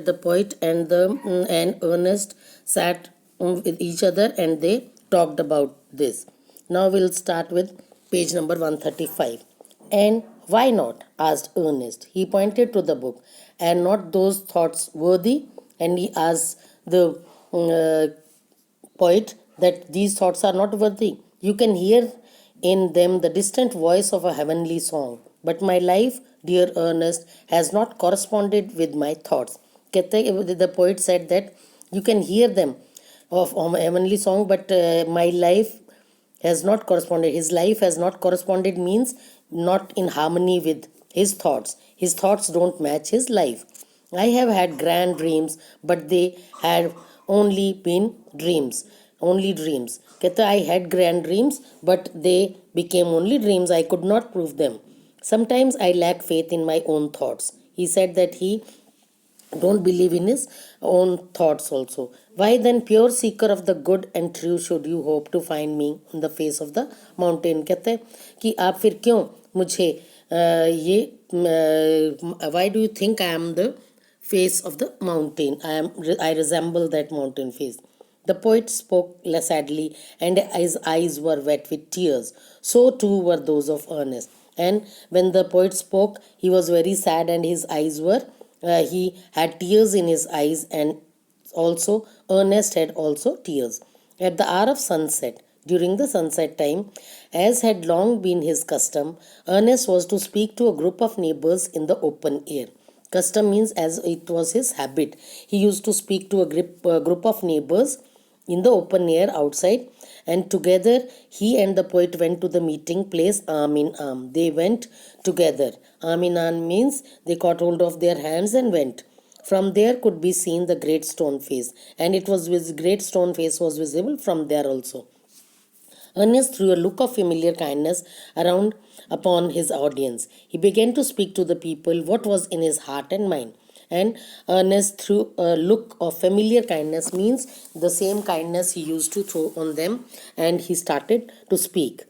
the poet and Ernest sat with each other and they talked about this. Now we'll start with page number 135. And why not? Asked Ernest. He pointed to the book. And not those thoughts worthy? And he asked the poet that these thoughts are not worthy. You can hear in them the distant voice of a heavenly song. But my life, dear Ernest, has not corresponded with my thoughts. The poet said that you can hear them of a heavenly song, but my life has not corresponded. His life has not corresponded means not in harmony with his thoughts. His thoughts don't match his life. I have had grand dreams, but they have only been dreams. Only dreams. कहता I had grand dreams, but they became only dreams. I could not prove them. Sometimes I lack faith in my own thoughts. He said that he don't believe in his own thoughts also. Why then, pure seeker of the good and true, should you hope to find me on the face of the mountain? कहते हैं कि आप फिर क्यों मुझे why do you think I am the face of the mountain? I resemble that mountain face. The poet spoke sadly, and his eyes were wet with tears. So too were those of Ernest. And when the poet spoke, he was very sad, and his eyes were he had tears in his eyes, and also Ernest had also tears. At the hour of sunset, during the sunset time, as had long been his custom, Ernest was to speak to a group of neighbors in the open air. Custom means as it was his habit. He used to speak to a group of neighbors in the open air outside, and together he and the poet went to the meeting place arm in arm. They went together. Arm in arm means they caught hold of their hands and went. From there could be seen the great stone face, and it was with great stone face was visible from there also. Ernest threw a look of familiar kindness around upon his audience. He began to speak to the people what was in his heart and mind. And Ernest threw a look of familiar kindness means the same kindness he used to throw on them, and he started to speak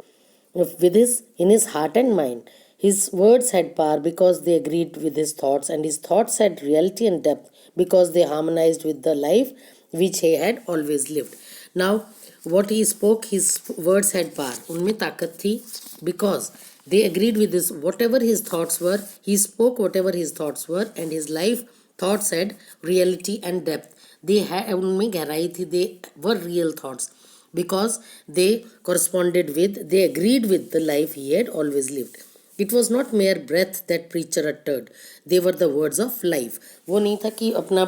with his in his heart and mind. His words had power because they agreed with his thoughts, and his thoughts had reality and depth because they harmonized with the life which he had always lived. Now, what he spoke, his words had power. उनमें ताकत थी because they agreed with his whatever his thoughts were. He spoke whatever his thoughts were, and his life thoughts had reality and depth. They had उनमें गहराई थी. They were real thoughts because they corresponded with, they agreed with the life he had always lived. It was not mere breath that preacher uttered. They were the words of life. वो नहीं था कि अपना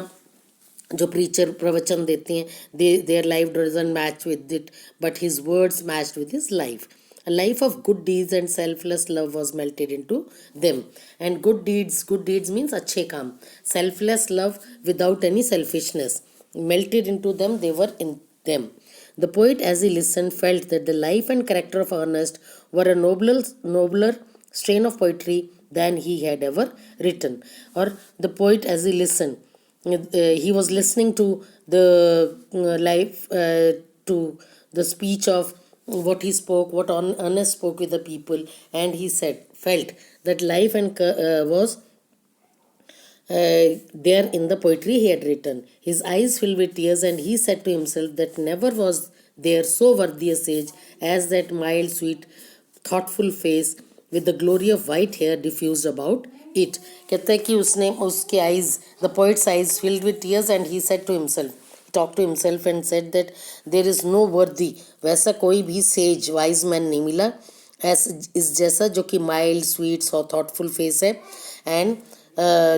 जो preacher प्रवचन देते हैं their life doesn't match with it but his words matched with his life. A life of good deeds and selfless love was melted into them. And good deeds means अच्छे काम. Selfless love without any selfishness melted into them. They were in them. The poet, as he listened, felt that the life and character of Ernest were a nobler strain of poetry than he had ever written. Or the poet, as he listened, he was listening to the to the speech of what he spoke, what Ernest spoke with the people, and he felt that life and was there in the poetry he had written. His eyes filled with tears, and he said to himself that never was there so worthy a sage as that mild, sweet, thoughtful face with the glory of white hair diffused about it. कहता है कि उसके eyes, the poet's eyes filled with tears, and he said to himself, he talked to himself and said that there is no worthy, वैसा कोई भी sage, wise man नहीं मिला इस जैसा जो कि mild, sweet, so thoughtful face है, and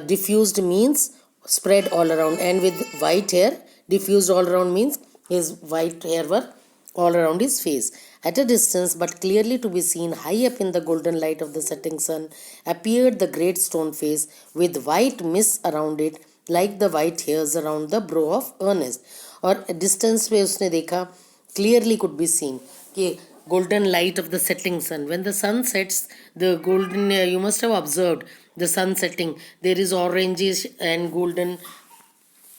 diffused means spread all around, and with white hair, diffused all around means his white hair were all around his face. At a distance, but clearly to be seen, high up in the golden light of the setting sun, appeared the great stone face with white mist around it, like the white hairs around the brow of Ernest. और distance पे उसने देखा, clearly could be seen कि golden light of the setting sun. When the sun sets, the golden, you must have observed the sun setting. There is orangish and golden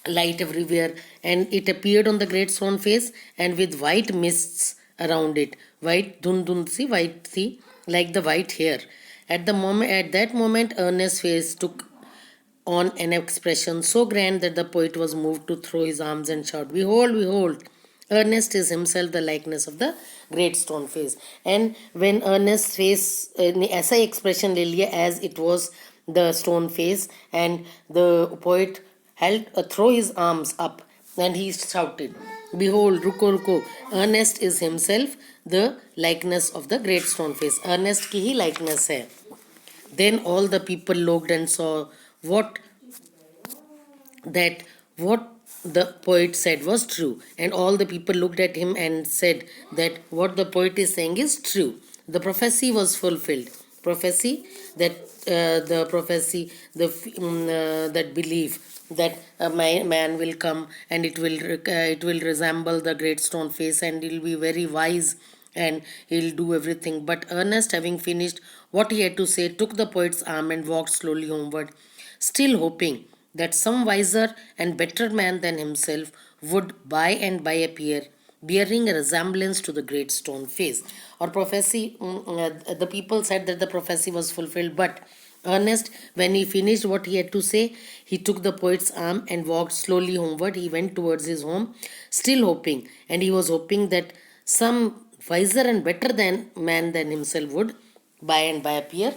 light everywhere, and it appeared on the great stone face, and with white mists around it, white dhund si white si like the white hair. At that moment Ernest's face took on an expression so grand that the poet was moved to throw his arms and shout, "Behold, behold! Ernest is himself the likeness of the great stone face." And when Ernest's face, ऐसा expression ले लिया as it was the stone face, and the poet held throw his arms up and he shouted, "Behold, ruko, ruko! Ernest is himself the likeness of the great stone face." Ernest की ही likeness है. Then all the people looked and saw what that what the poet said was true, and all the people looked at him and said that what the poet is saying is true. The prophecy was fulfilled. Prophecy, that the prophecy, that belief that a man will come and it will resemble the great stone face, and he'll be very wise and he'll do everything. But Ernest, having finished what he had to say, took the poet's arm and walked slowly homeward, still hoping that some wiser and better man than himself would by and by appear, bearing a resemblance to the great stone face. Or prophecy, the people said that the prophecy was fulfilled, but Ernest, when he finished what he had to say, he took the poet's arm and walked slowly homeward. He went towards his home, still hoping, and he was hoping that some wiser and better than man than himself would by and by appear,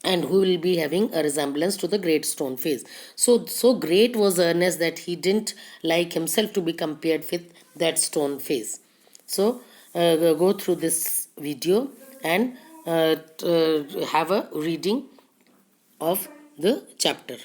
and who will be having a resemblance to the great stone face. So great was Ernest that he didn't like himself to be compared with that stone face. So go through this video and have a reading of the chapter.